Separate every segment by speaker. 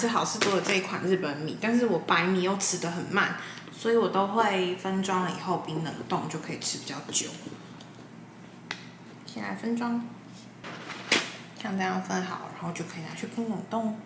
Speaker 1: 吃好事多的这一款日本米，但是我白米又吃得很慢，所以我都会分装了以后冰冷冻就可以吃比较久。先来分装，像这样分好，然后就可以拿去冰冷冻。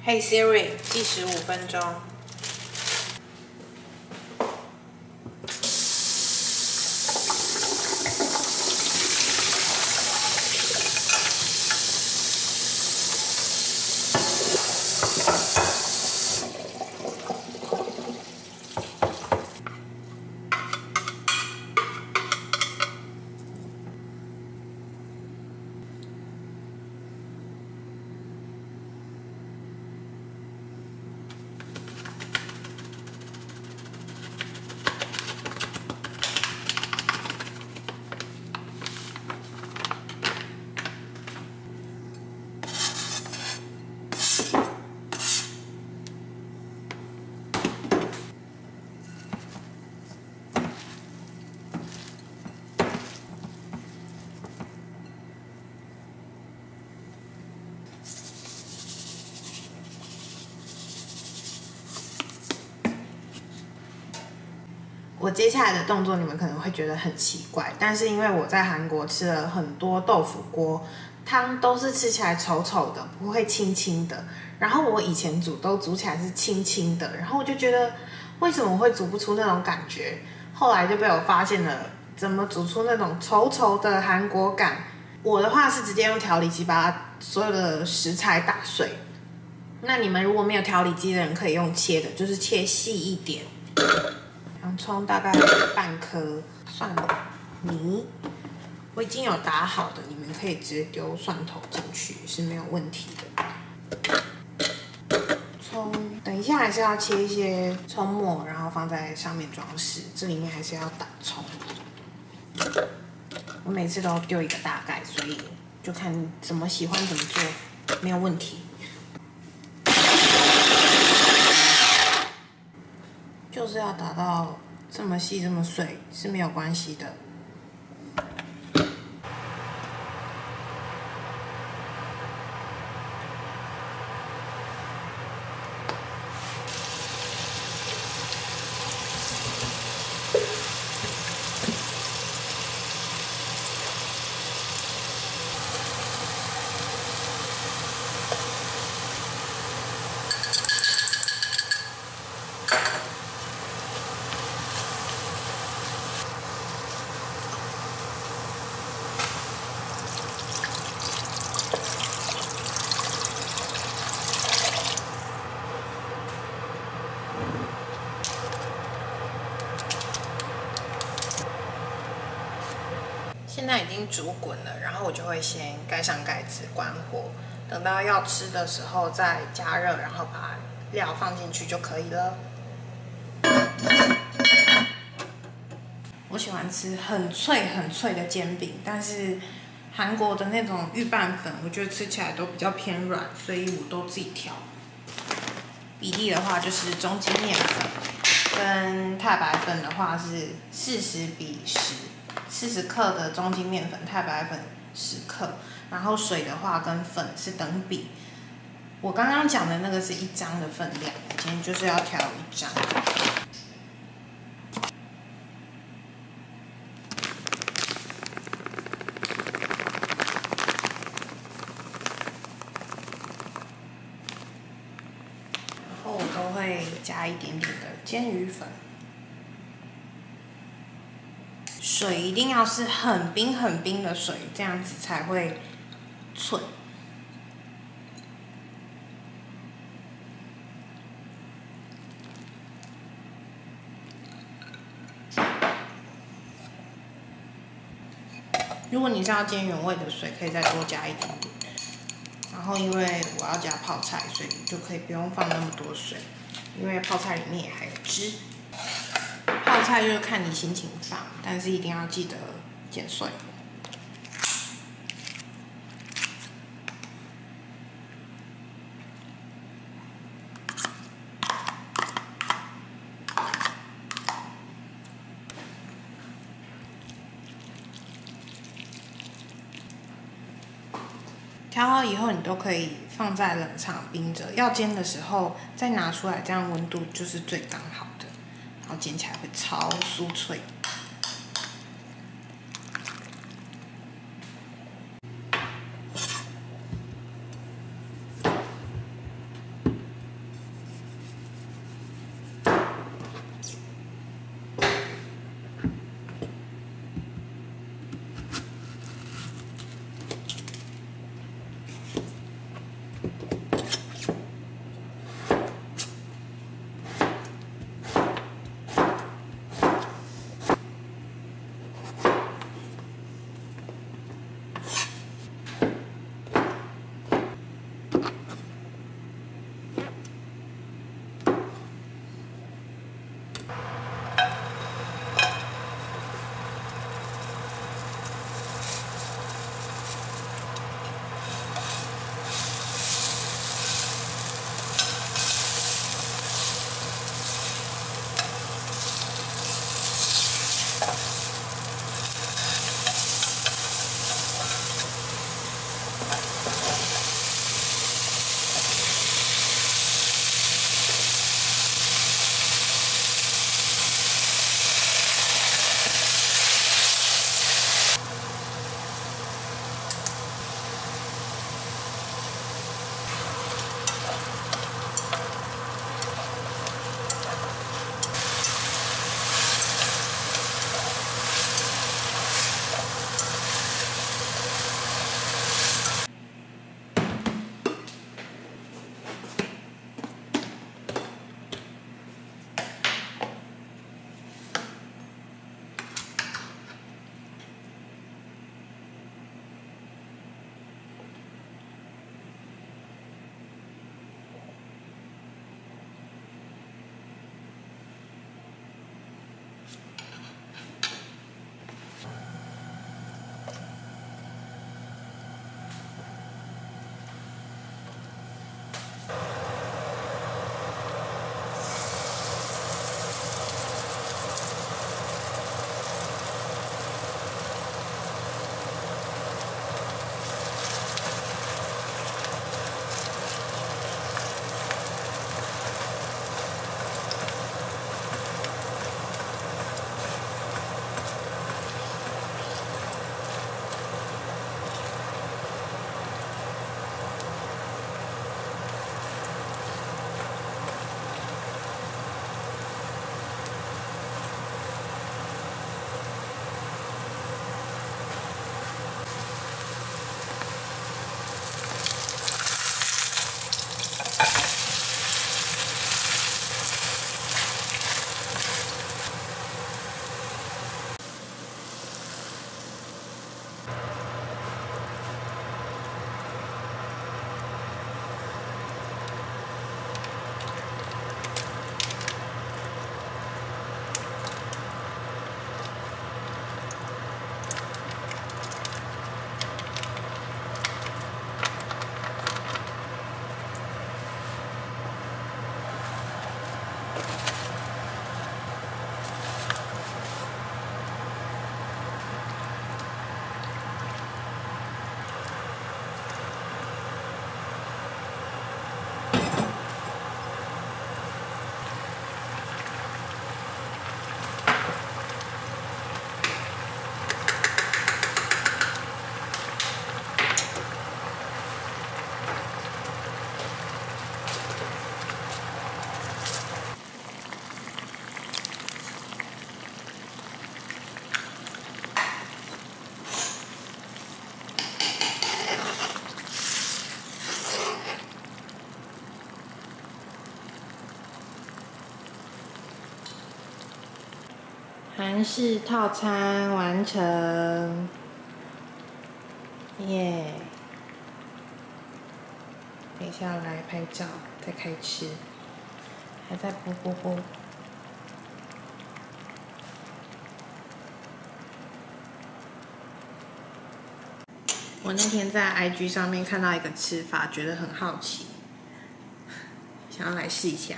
Speaker 1: Hey Siri， 计时5分钟。我接下来的动作你们可能会觉得很奇怪，但是因为我在韩国吃了很多豆腐锅，汤都是吃起来稠稠的，不会清清的。然后我以前煮都煮起来是清清的，然后我就觉得为什么会煮不出那种感觉？后来就被我发现了怎么煮出那种稠稠的韩国感。我的话是直接用调理机把所有的食材打碎。那你们如果没有调理机的人，可以用切的，就是切细一点。洋葱大概半颗，蒜泥我已经有打好的，你们可以直接丢蒜头进去是没有问题的。葱，等一下还是要切一些葱末，然后放在上面装饰，这里面还是要打葱。我每次都丢一个大概，所以就看你怎么喜欢怎么做，没有问题。就是要打到这么细这么碎是没有关系的。现在已经煮滚了，然后我就会先盖上盖子，关火，等到要吃的时候再加热，然后把料放进去就可以了。我喜欢吃很脆很脆的煎饼，但是韩国的那种预拌粉，我觉得吃起来都比较偏软，所以我都自己调。比例的话就是中筋面粉跟太白粉的话是40:10，40克的中筋面粉，太白粉10克，然后水的话跟粉是等比。我刚刚讲的那个是1张的分量，今天就是要调1张。然后我都会加一点点的煎鱼粉。水一定要是很冰很冰的水，这样子才会脆。如果你是要煎原味的水，可以再多加一点点。然后因为我要加泡菜，所以就可以不用放那么多水，因为泡菜里面也还有汁。泡菜就是看你心情放，但是一定要记得剪碎。调好以后，你都可以放在冷藏冰着，要煎的时候再拿出来，这样温度就是最刚好的，然后煎起来会超酥脆。韩式套餐完成，耶！等一下来拍照，再开吃，还在啵啵啵。我那天在 IG 上面看到一个吃法，觉得很好奇，想要来试一下。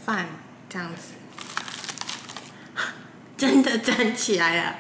Speaker 1: 饭这样子。真的站起来了，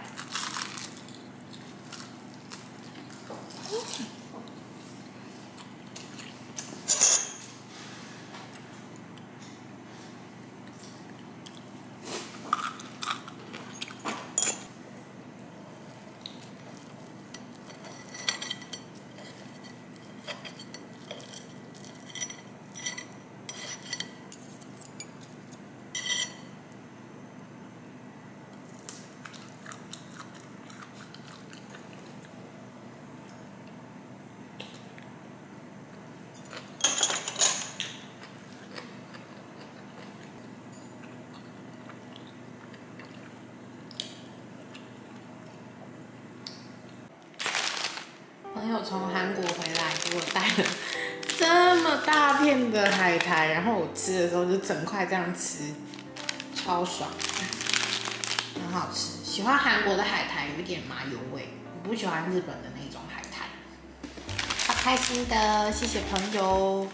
Speaker 1: 从韩国回来，结果带了这么大片的海苔，然后我吃的时候就整块这样吃，超爽，很好吃。喜欢韩国的海苔，有一点麻油味，我不喜欢日本的那种海苔。好开心的，谢谢朋友。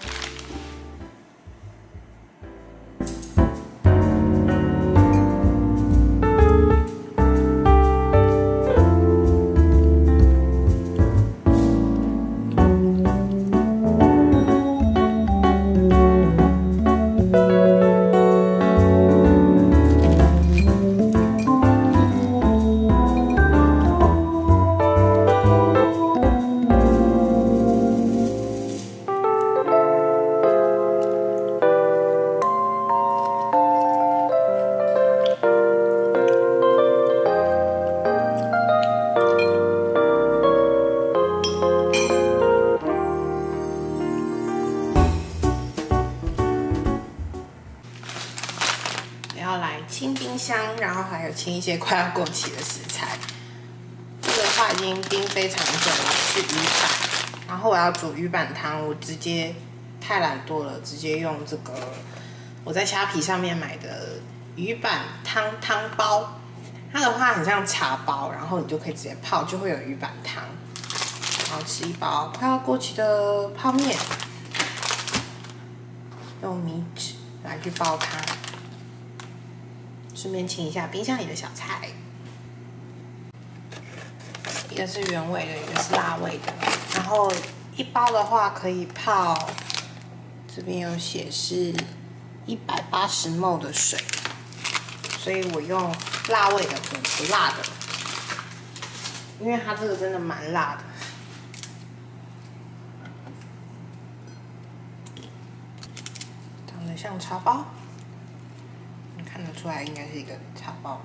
Speaker 1: 要来清冰箱，然后还有清一些快要过期的食材。这个的话已经冰非常久了，是鱼板。然后我要煮鱼板汤，我直接太懒惰了，直接用这个我在虾皮上面买的鱼板汤汤包。它的话很像茶包，然后你就可以直接泡，就会有鱼板汤。然后吃一包快要过期的泡面，用米纸来去包它。顺便清一下冰箱里的小菜，一个是原味的，一个是辣味的。然后一包的话可以泡，这边有写是180ml 的水，所以我用辣味的和不辣的，因为它这个真的蛮辣的。长得像茶包。看得出来应该是一个茶包。